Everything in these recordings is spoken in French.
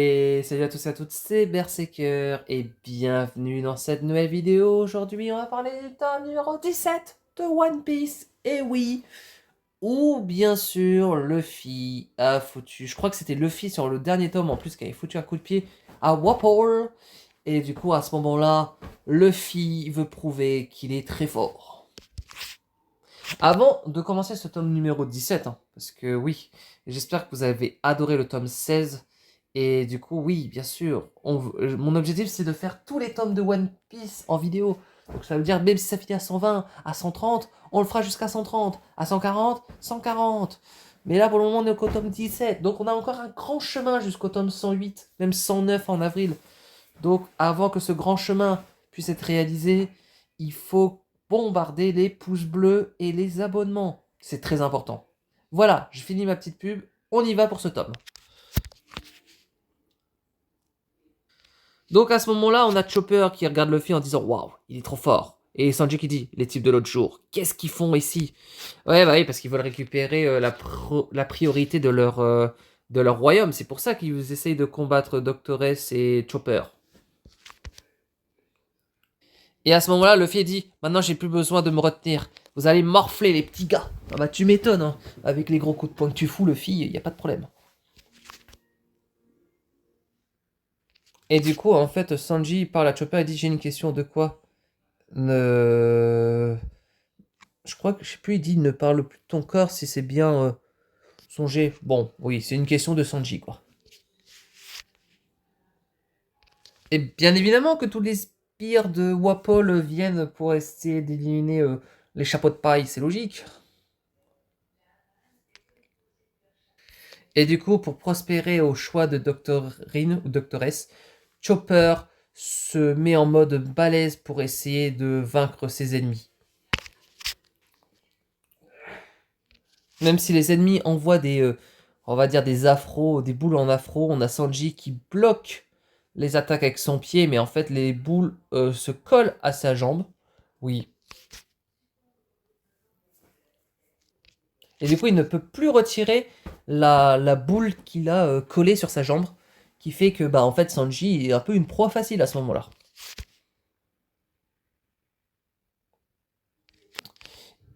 Et salut à tous et à toutes, c'est Berserker et bienvenue dans cette nouvelle vidéo. Aujourd'hui, on va parler du tome numéro 17 de One Piece. Et oui, où bien sûr Luffy a foutu, je crois que c'était Luffy sur le dernier tome en plus qui avait foutu un coup de pied à Wapol. Et du coup, à ce moment-là, Luffy veut prouver qu'il est très fort. Avant de commencer ce tome numéro 17, parce que oui, j'espère que vous avez adoré le tome 16. Et du coup, oui, bien sûr, mon objectif c'est de faire tous les tomes de One Piece en vidéo. Donc ça veut dire, même si ça finit à 120, à 130, on le fera jusqu'à 130, à 140, 140. Mais là, pour le moment, on est qu'au tome 17. Donc on a encore un grand chemin jusqu'au tome 108, même 109 en avril. Donc avant que ce grand chemin puisse être réalisé, il faut bombarder les pouces bleus et les abonnements. C'est très important. Voilà, je finis ma petite pub. On y va pour ce tome. Donc à ce moment-là, on a Chopper qui regarde Luffy en disant waouh, il est trop fort. Et Sanji qui dit les types de l'autre jour, qu'est-ce qu'ils font ici? Ouais, bah oui, parce qu'ils veulent récupérer la priorité de leur royaume. C'est pour ça qu'ils essayent de combattre Doctoress et Chopper. Et à ce moment-là, Luffy dit maintenant j'ai plus besoin de me retenir. Vous allez morfler les petits gars. Ah bah tu m'étonnes, hein. Avec les gros coups de poing que tu fous, Luffy, y a pas de problème. Et du coup, en fait, Sanji parle à Chopper et dit j'ai une question de quoi? Ne... Je crois que, je sais plus, il dit ne parle plus de ton corps si c'est bien songé. Bon, oui, c'est une question de Sanji, quoi. Et bien évidemment que tous les sbires de Wapol viennent pour essayer d'éliminer les chapeaux de paille, c'est logique. Et du coup, pour prospérer au choix de Doctorine ou Doctoress, Chopper se met en mode balèze pour essayer de vaincre ses ennemis. Même si les ennemis envoient on va dire des afros, des boules en afro, on a Sanji qui bloque les attaques avec son pied, mais en fait les boules se collent à sa jambe. Oui. Et du coup, il ne peut plus retirer la boule qu'il a collée sur sa jambe, qui fait que bah en fait Sanji est un peu une proie facile à ce moment-là.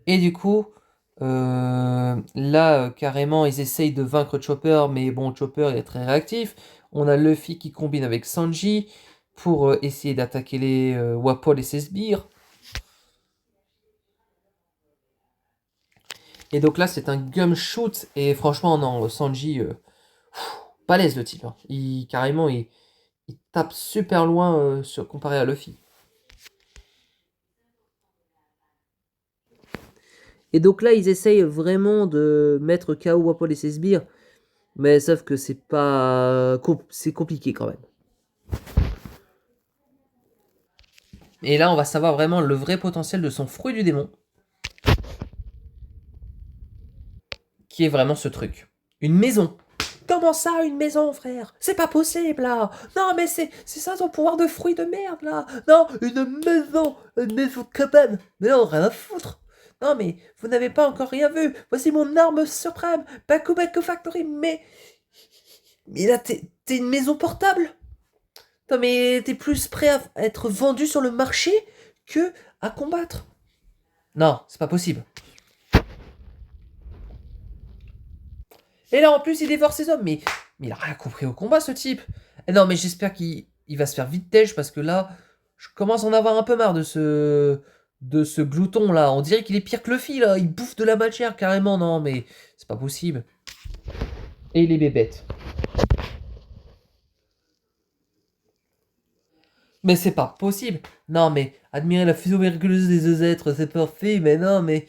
Et du coup, là, carrément, ils essayent de vaincre Chopper, mais bon, Chopper est très réactif. On a Luffy qui combine avec Sanji pour essayer d'attaquer les Wapol et ses sbires. Et donc là, c'est un gum shoot, et franchement, non, Sanji, balèze le type, hein. Carrément, il tape super loin comparé à Luffy. Et donc là, ils essayent vraiment de mettre KO Wapol et ses sbires, mais sauf que c'est pas... c'est compliqué quand même. Et là, on va savoir vraiment le vrai potentiel de son fruit du démon, qui est vraiment ce truc. Une maison. Comment ça, une maison, frère? C'est pas possible, là. Non, mais c'est ça son pouvoir de fruit de merde, là. Non, une maison de cabane. Mais non, rien à foutre. Non, mais vous n'avez pas encore rien vu. Voici mon arme suprême, Baku Baku Factory. Mais là, t'es une maison portable. Non, mais t'es plus prêt à être vendu sur le marché que à combattre. Non, c'est pas possible. Et là, en plus, il dévore ses hommes. Mais il a rien compris au combat, ce type. Et non, mais j'espère qu'il va se faire vite têche, parce que là, je commence à en avoir un peu marre de ce glouton, là. On dirait qu'il est pire que Luffy, là. Il bouffe de la matière, carrément. Non, mais c'est pas possible. Et il est bébête. Mais c'est pas possible. Non, mais admirer la fusion miraculeuse des deux êtres, c'est parfait. Mais non, mais...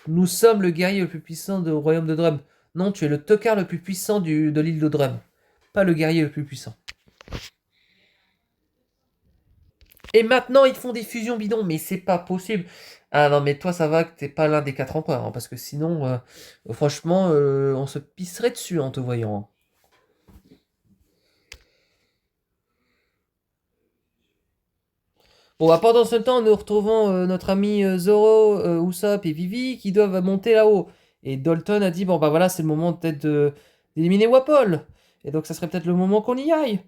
Nous sommes le guerrier le plus puissant du royaume de Drum. Non, tu es le tocard le plus puissant de l'île de Drum. Pas le guerrier le plus puissant. Et maintenant, ils font des fusions bidons, mais c'est pas possible. Ah non, mais toi, ça va que t'es pas l'un des quatre empereurs, hein, parce que sinon, franchement, on se pisserait dessus en te voyant, hein. Bon, bah, pendant ce temps, nous retrouvons notre ami Zoro, Usopp et Vivi qui doivent monter là-haut. Et Dalton a dit, bon, bah voilà, c'est le moment peut-être d'éliminer Wapol. Et donc ça serait peut-être le moment qu'on y aille.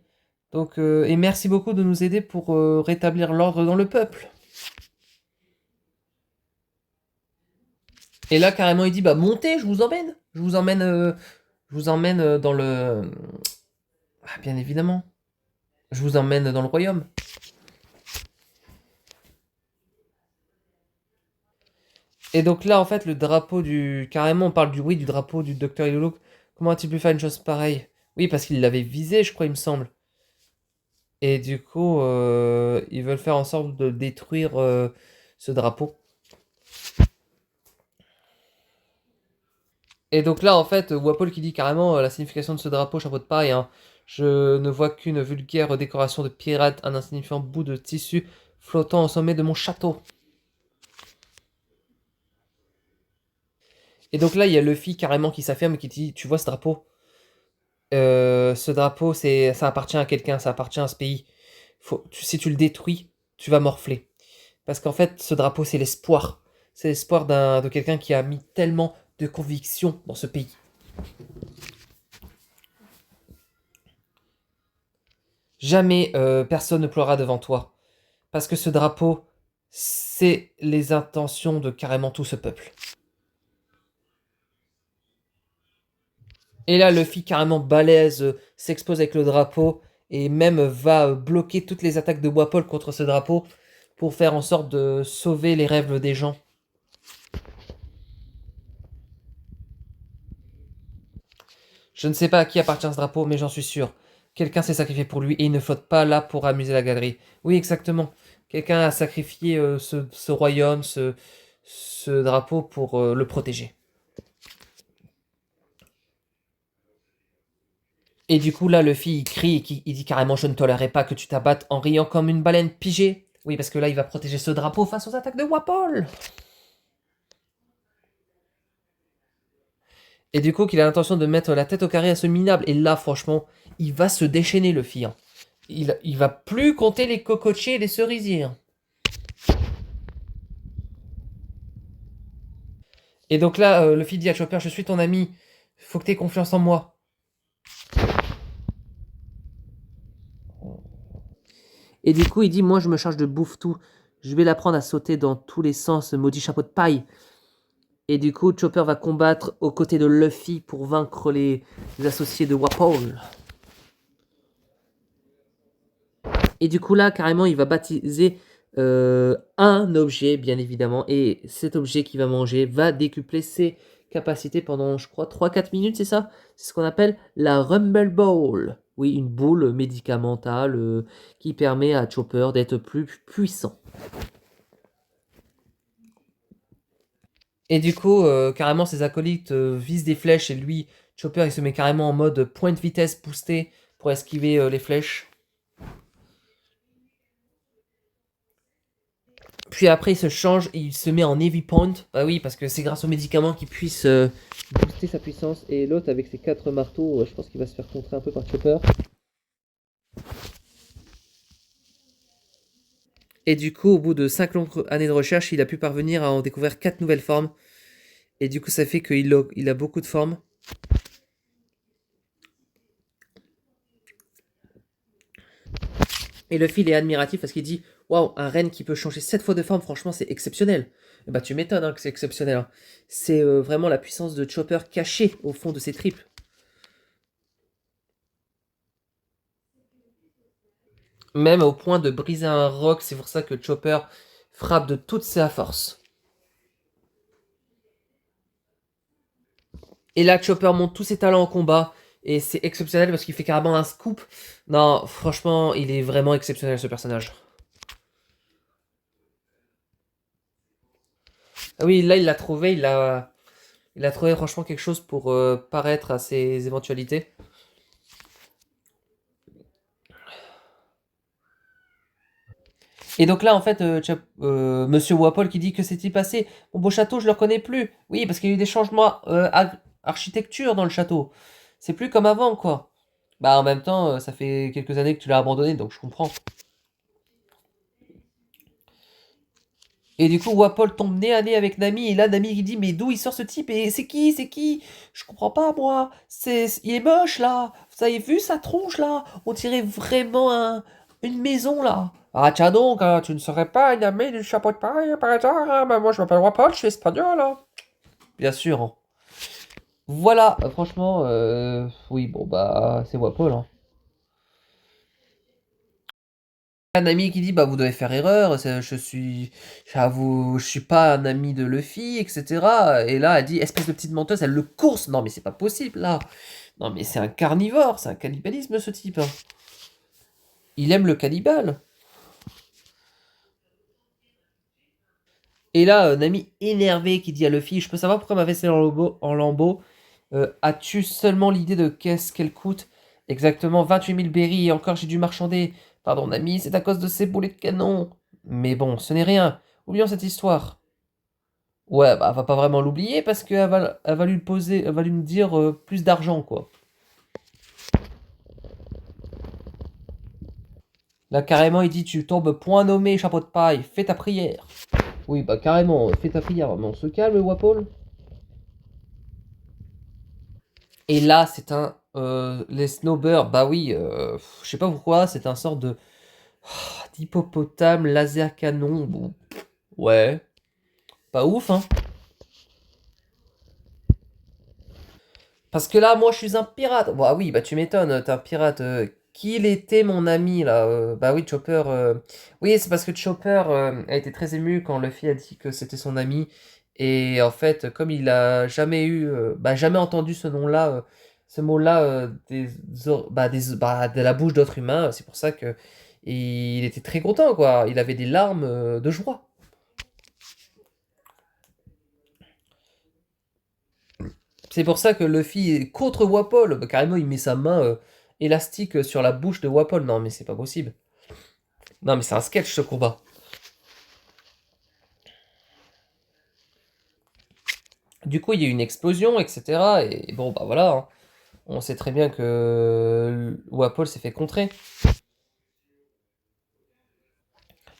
Donc, et merci beaucoup de nous aider pour rétablir l'ordre dans le peuple. Et là, carrément, il dit, bah montez, je vous emmène. Je vous emmène dans le... Ah, bien évidemment. Je vous emmène dans le royaume. Et donc là, en fait, le drapeau du... Carrément, on parle du... Oui, du drapeau du docteur Iluluk. Comment a-t-il pu faire une chose pareille? Oui, parce qu'il l'avait visé, je crois, il me semble. Et du coup, ils veulent faire en sorte de détruire ce drapeau. Et donc là, en fait, Wapol qui dit carrément la signification de ce drapeau, chapeau de paille, hein. Je ne vois qu'une vulgaire décoration de pirate, un insignifiant bout de tissu flottant au sommet de mon château. Et donc là, il y a Luffy carrément qui s'affirme et qui dit, tu vois ce drapeau? Ce drapeau, ça appartient à quelqu'un, ça appartient à ce pays. Si tu le détruis, tu vas morfler. Parce qu'en fait, ce drapeau, c'est l'espoir. C'est l'espoir de quelqu'un qui a mis tellement de conviction dans ce pays. Jamais personne ne pleurera devant toi. Parce que ce drapeau, c'est les intentions de carrément tout ce peuple. Et là, Luffy, carrément balèze, s'expose avec le drapeau et même va bloquer toutes les attaques de Wapol contre ce drapeau pour faire en sorte de sauver les rêves des gens. Je ne sais pas à qui appartient ce drapeau, mais j'en suis sûr. Quelqu'un s'est sacrifié pour lui et il ne flotte pas là pour amuser la galerie. Oui, exactement. Quelqu'un a sacrifié ce royaume, ce drapeau pour le protéger. Et du coup, là, Luffy, il crie et il dit carrément: je ne tolérerai pas que tu t'abattes en riant comme une baleine pigée. Oui, parce que là, il va protéger ce drapeau face aux attaques de Wapol. Et du coup, qu'il a l'intention de mettre la tête au carré à ce minable. Et là, franchement, il va se déchaîner, Luffy, hein. Il va plus compter les cocotiers et les cerisiers, hein. Et donc là, Luffy dit à Chopper: je suis ton ami, faut que t'aies confiance en moi. Et du coup, il dit: moi, je me charge de bouffe tout. Je vais l'apprendre à sauter dans tous les sens, maudit chapeau de paille. Et du coup, Chopper va combattre aux côtés de Luffy pour vaincre les associés de Wapol. Et du coup, là, carrément, il va baptiser un objet, bien évidemment. Et cet objet qu'il va manger va décupler ses capacités pendant, je crois, 3-4 minutes, c'est ça? C'est ce qu'on appelle la Rumble Bowl. Oui, une boule médicamentale qui permet à Chopper d'être plus puissant. Et du coup, carrément, ses acolytes visent des flèches et lui, Chopper, il se met carrément en mode point de vitesse boosté pour esquiver les flèches. Puis après, il se change et il se met en heavy point. Bah oui, parce que c'est grâce aux médicaments qu'il puisse booster sa puissance. Et l'autre, avec ses 4 marteaux, je pense qu'il va se faire contrer un peu par Chopper. Et du coup, au bout de 5 longues années de recherche, il a pu parvenir à en découvrir 4 nouvelles formes. Et du coup, ça fait qu'il a beaucoup de formes. Et Luffy, il est admiratif parce qu'il dit: waouh, un renne qui peut changer 7 fois de forme, franchement, c'est exceptionnel. Et bah, tu m'étonnes hein, que c'est exceptionnel, hein. C'est vraiment la puissance de Chopper cachée au fond de ses tripes. Même au point de briser un roc, c'est pour ça que Chopper frappe de toute sa force. Et là, Chopper monte tous ses talents en combat. Et c'est exceptionnel parce qu'il fait carrément un scoop. Non, franchement, il est vraiment exceptionnel ce personnage. Ah oui, là, il l'a trouvé. Il a trouvé franchement quelque chose pour paraître à ses éventualités. Et donc là, en fait, Monsieur Wapol qui dit: que s'est-il passé? Mon beau château, je le reconnais plus. Oui, parce qu'il y a eu des changements architecture dans le château. C'est plus comme avant, quoi. Bah, en même temps, ça fait quelques années que tu l'as abandonné, donc je comprends. Et du coup, Wapol tombe nez à nez avec Nami, et là, Nami il dit, mais d'où il sort ce type? Et c'est qui? C'est qui? Je comprends pas, moi. Il est moche, là. Vous avez vu sa tronche, là? On dirait vraiment une maison, là. Ah, tiens donc, hein, tu ne serais pas une amie du chapeau de paille, par hasard, hein? Bah, moi, je m'appelle Wapol, je suis espagnol, hein. Bien sûr, hein. Voilà, franchement, oui, bon, bah, c'est Wapol, hein. Un ami qui dit bah vous devez faire erreur, je suis pas un ami de Luffy, etc. Et là elle dit espèce de petite menteuse, elle le course. Non mais c'est pas possible là. Non mais c'est un carnivore, c'est un cannibalisme ce type, hein. Il aime le cannibale. Et là Nami énervé qui dit à Luffy je peux savoir pourquoi ma vaisselle en lambeaux. As-tu seulement l'idée de qu'est-ce qu'elle coûte? Exactement 28 000 berries et encore j'ai dû marchander. Pardon Nami, c'est à cause de ces boulets de canon. Mais bon, ce n'est rien. Oublions cette histoire. Ouais, bah, elle va pas vraiment l'oublier parce qu'elle va lui poser, elle va lui dire plus d'argent, quoi. Là, carrément, il dit tu tombes point nommé, chapeau de paille, fais ta prière. Oui, bah, carrément, fais ta prière. Mais on se calme, Wapol. Et là, c'est les Snowbirds, bah oui, je sais pas pourquoi, c'est un sort de. D'hippopotame, laser canon. Bon, ouais, pas ouf, hein. Parce que là, moi, je suis un pirate. Bah oui, bah tu m'étonnes, t'es un pirate. Qu'il était mon ami, là. Bah oui, Chopper. Oui, c'est parce que Chopper a été très ému quand Luffy a dit que c'était son ami. Et en fait, comme il a jamais bah jamais entendu ce nom-là, ce mot-là de la bouche d'autres humains, c'est pour ça que il était très content, quoi. Il avait des larmes de joie. C'est pour ça que Luffy est contre Wapol. Bah, carrément, il met sa main élastique sur la bouche de Wapol. Non, mais c'est pas possible. Non, mais c'est un sketch ce combat. Du coup, il y a eu une explosion, etc. Et bon, bah voilà, hein. On sait très bien que Wapol s'est fait contrer.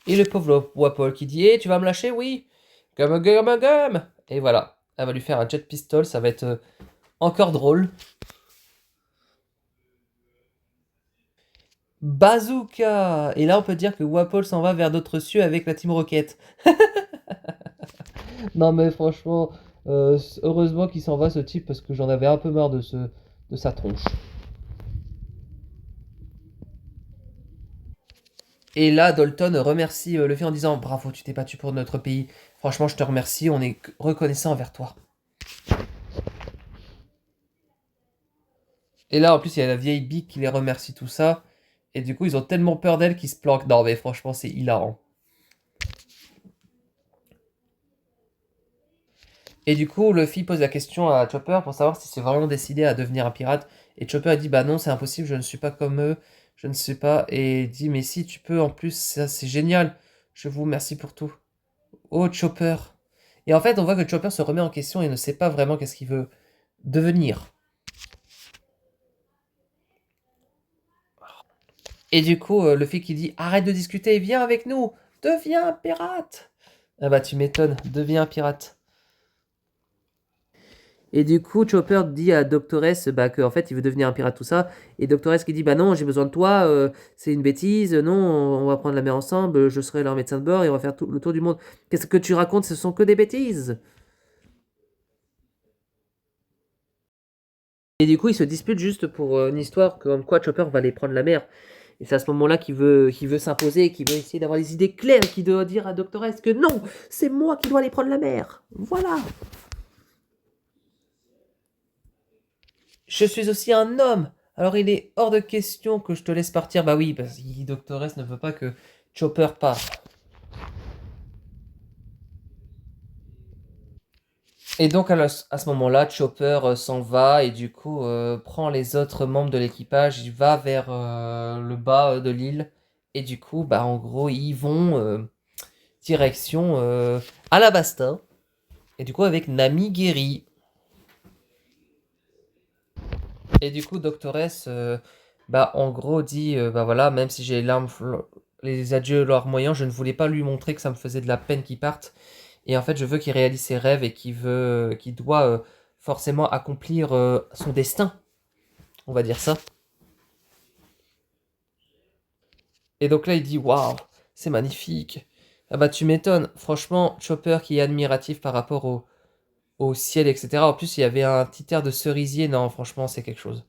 Et le pauvre Wapol qui dit tu vas me lâcher? Oui. Gum, gum, gum. Et voilà. Elle va lui faire un jet pistol. Ça va être encore drôle. Bazooka! Et là, on peut dire que Wapol s'en va vers d'autres cieux avec la Team Rocket. Non mais franchement, heureusement qu'il s'en va ce type parce que j'en avais un peu marre de sa tronche. Et là, Dalton remercie Luffy en disant bravo, tu t'es battu pour notre pays. Franchement, je te remercie, on est reconnaissant envers toi. Et là, en plus, il y a la vieille Big qui les remercie tout ça. Et du coup, ils ont tellement peur d'elle qu'ils se planquent. Non mais franchement, c'est hilarant. Et du coup, Luffy pose la question à Chopper pour savoir si c'est vraiment décidé à devenir un pirate. Et Chopper dit bah non, c'est impossible, je ne suis pas comme eux, je ne sais pas. Et il dit mais si tu peux, en plus, ça c'est génial. Je vous remercie pour tout. Oh Chopper. Et en fait, on voit que Chopper se remet en question et ne sait pas vraiment qu'est-ce qu'il veut devenir. Et du coup, Luffy qui dit arrête de discuter, viens avec nous, deviens un pirate. Ah bah tu m'étonnes, deviens un pirate. Et du coup, Chopper dit à Doctoress bah, qu'en fait, il veut devenir un pirate, tout ça. Et Doctoress qui dit bah non, j'ai besoin de toi, c'est une bêtise, non, on va prendre la mer ensemble, je serai leur médecin de bord et on va faire tout, le tour du monde. Qu'est-ce que tu racontes? Ce sont que des bêtises. Et du coup, ils se disputent juste pour une histoire comme quoi Chopper va aller prendre la mer. Et c'est à ce moment-là qu'il veut s'imposer, qu'il veut essayer d'avoir les idées claires, qu'il doit dire à Doctoress que non, c'est moi qui dois aller prendre la mer. Voilà. Je suis aussi un homme. Alors il est hors de question que je te laisse partir. Bah oui, parce que Doctoress ne veut pas que Chopper parte. Et donc à ce moment-là, Chopper s'en va et du coup prend les autres membres de l'équipage. Il va vers le bas de l'île. Et du coup, bah en gros, ils vont direction Alabasta. Et du coup avec Nami guérie. Et du coup, Doctoress, bah, en gros, dit bah voilà, même si j'ai les larmes les adieux larmoyants, je ne voulais pas lui montrer que ça me faisait de la peine qu'il parte. Et en fait, je veux qu'il réalise ses rêves et qu'il doit forcément accomplir son destin, on va dire ça. Et donc là, il dit, waouh, c'est magnifique. Ah bah tu m'étonnes. Franchement, Chopper qui est admiratif par rapport au ciel, etc. En plus, il y avait un petit air de cerisier. Non, franchement, c'est quelque chose.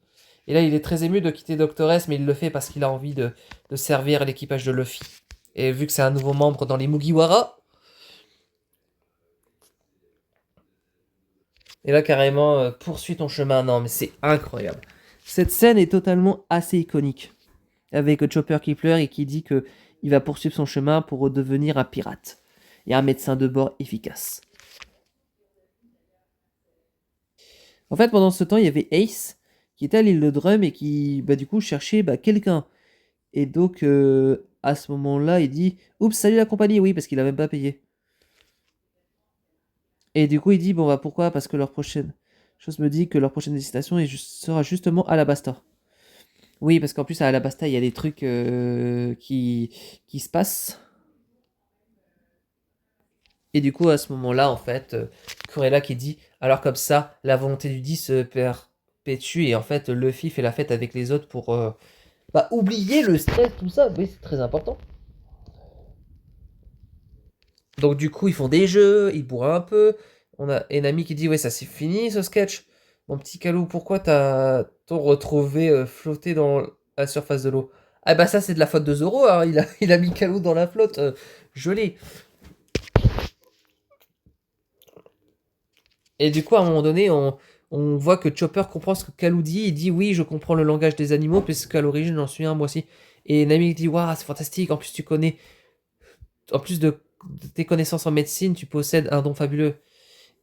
Et là, il est très ému de quitter Doctor S, mais il le fait parce qu'il a envie de servir l'équipage de Luffy. Et vu que c'est un nouveau membre dans les Mugiwara, et là, carrément, poursuis ton chemin. Non, mais c'est incroyable. Cette scène est totalement assez iconique. Avec Chopper qui pleure et qui dit que il va poursuivre son chemin pour redevenir un pirate. Et un médecin de bord efficace. En fait, pendant ce temps, il y avait Ace qui était à l'île de Drum et qui, du coup, cherchait quelqu'un. Et donc, à ce moment-là, il dit oups, salut la compagnie, oui, parce qu'il a même pas payé. Et du coup, il dit bon, pourquoi? Parce que leur prochaine chose me dit que leur prochaine destination sera justement Alabasta. Oui, parce qu'en plus, à Alabasta, il y a des trucs qui se passent. Et du coup, à ce moment-là, en fait, Cruella qui dit alors comme ça, la volonté du 10 se perpétue. Et en fait, Luffy fait la fête avec les autres pour oublier le stress, tout ça. Oui, c'est très important. Donc du coup, ils font des jeux, ils boivent un peu. On a Enami qui dit ouais, ça c'est fini ce sketch. Mon petit Calou, pourquoi t'as-t-on retrouvé flotté dans la surface de l'eau? Ah bah ça c'est de la faute de Zoro, hein. Il a mis Calou dans la flotte. Joli. Et du coup, à un moment donné, on voit que Chopper comprend ce que Calou dit. Il dit oui, je comprends le langage des animaux, puisqu'à l'origine j'en suis un moi aussi. Et Nami dit waouh, c'est fantastique. En plus tu connais, en plus de tes connaissances en médecine, tu possèdes un don fabuleux.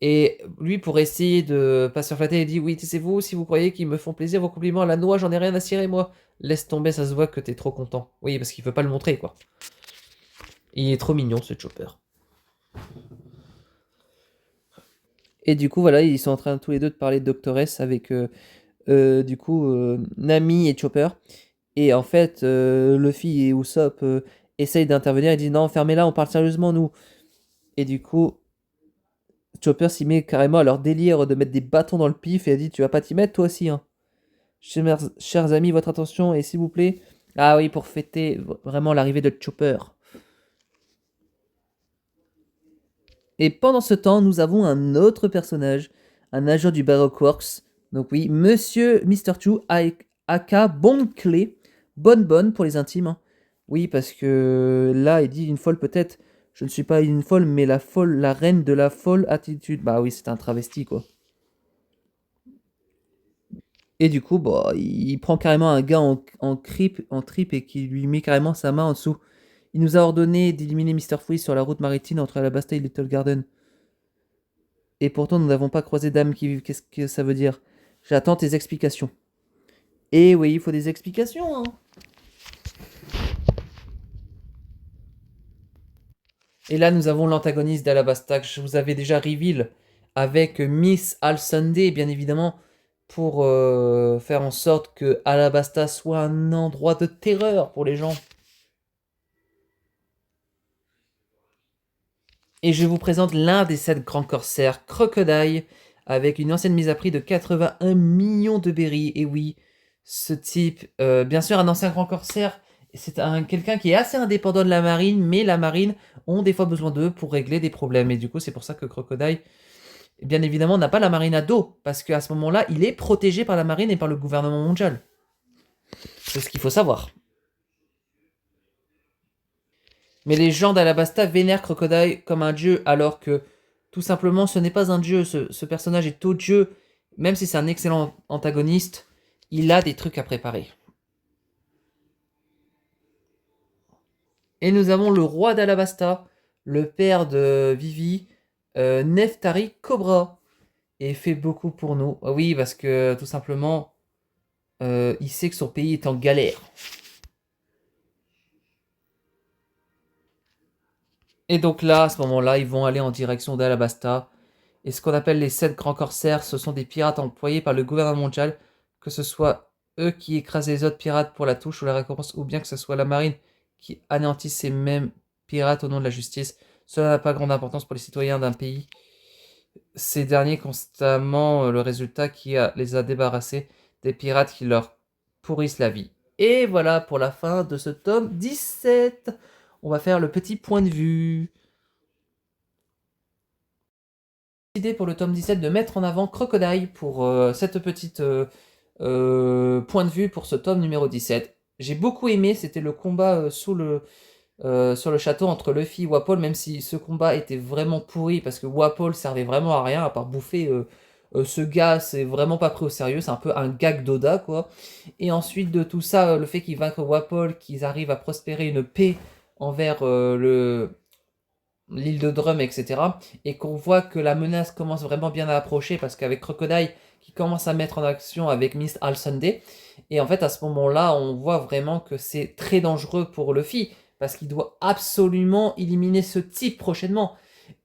Et lui, pour essayer de pas se faire flatter, il dit oui, c'est vous, si vous croyez qu'ils me font plaisir, vos compliments à la noix, j'en ai rien à cirer, moi. Laisse tomber, ça se voit que t'es trop content. Oui, parce qu'il veut pas le montrer, quoi. Il est trop mignon, ce Chopper. Et du coup, voilà, ils sont en train tous les deux de parler de Doctor S avec, du coup, Nami et Chopper. Et en fait, Luffy et Usopp essayent d'intervenir et disent non, fermez-la, on parle sérieusement, nous. Et du coup, Chopper s'y met carrément à leur délire de mettre des bâtons dans le pif et elle dit tu vas pas t'y mettre toi aussi, hein. Chers amis, votre attention et s'il vous plaît. Ah oui, pour fêter vraiment l'arrivée de Chopper. Et pendant ce temps, nous avons un autre personnage, un agent du Baroque Works. Donc oui, Monsieur Mr. Chu, aka Bonne Clé. Bonne pour les intimes, hein. Oui, parce que là, il dit une folle peut-être. Je ne suis pas une folle, mais la folle, la reine de la folle attitude. Bah oui, c'est un travesti, quoi. Et du coup, il prend carrément un gars en trip et qui lui met carrément sa main en dessous. Il nous a ordonné d'éliminer Mr. Freeze sur la route maritime entre Alabasta et Little Garden. Et pourtant, nous n'avons pas croisé d'âme qui vive. Qu'est-ce que ça veut dire? J'attends tes explications. Et oui, il faut des explications, hein. Et là, nous avons l'antagoniste d'Alabasta que je vous avais déjà reveal avec Miss Al Sunday, bien évidemment, pour faire en sorte que Alabasta soit un endroit de terreur pour les gens. Et je vous présente l'un des 7 grands corsaires, Crocodile, avec une ancienne mise à prix de 81 millions de berries. Et oui, ce type, bien sûr, un ancien grand corsaire, c'est quelqu'un qui est assez indépendant de la marine, mais la marine ont des fois besoin d'eux pour régler des problèmes. Et du coup, c'est pour ça que Crocodile, bien évidemment, n'a pas la marine à dos, parce qu'à ce moment-là, il est protégé par la marine et par le gouvernement mondial. C'est ce qu'il faut savoir. Mais les gens d'Alabasta vénèrent Crocodile comme un dieu, alors que tout simplement ce n'est pas un dieu, ce personnage est odieux, même si c'est un excellent antagoniste, il a des trucs à préparer. Et nous avons le roi d'Alabasta, le père de Vivi, Neftari Cobra, et fait beaucoup pour nous. Oui, parce que tout simplement, il sait que son pays est en galère. Et donc là, à ce moment-là, ils vont aller en direction d'Alabasta. Et ce qu'on appelle les 7 grands corsaires, ce sont des pirates employés par le gouvernement mondial, que ce soit eux qui écrasent les autres pirates pour la touche ou la récompense, ou bien que ce soit la marine qui anéantissent ces mêmes pirates au nom de la justice. Cela n'a pas grande importance pour les citoyens d'un pays. Ces derniers constamment le résultat les a débarrassés des pirates qui leur pourrissent la vie. Et voilà pour la fin de ce tome 17. On va faire le petit point de vue. Idée pour le tome 17 de mettre en avant Crocodile pour cette petite point de vue pour ce tome numéro 17. J'ai beaucoup aimé, c'était le combat sur le château entre Luffy et Wapol, même si ce combat était vraiment pourri parce que Wapol servait vraiment à rien à part bouffer ce gars, c'est vraiment pas pris au sérieux, c'est un peu un gag d'Oda quoi. Et ensuite de tout ça, le fait qu'ils vaincent Wapol, qu'ils arrivent à prospérer une paix envers l'île de Drum, etc. Et qu'on voit que la menace commence vraiment bien à approcher parce qu'avec Crocodile qui commence à mettre en action avec Mist All Sunday. Et en fait, à ce moment-là, on voit vraiment que c'est très dangereux pour Luffy parce qu'il doit absolument éliminer ce type prochainement.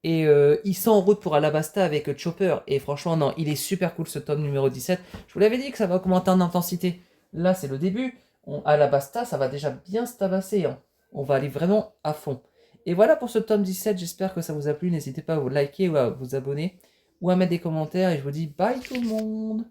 Et il s'en en route pour Alabasta avec Chopper. Et franchement, non, il est super cool ce tome numéro 17. Je vous l'avais dit que ça va augmenter en intensité. Là, c'est le début. Alabasta, ça va déjà bien se tabasser, hein. On va aller vraiment à fond. Et voilà pour ce tome 17, j'espère que ça vous a plu. N'hésitez pas à vous liker ou à vous abonner ou à mettre des commentaires. Et je vous dis bye tout le monde.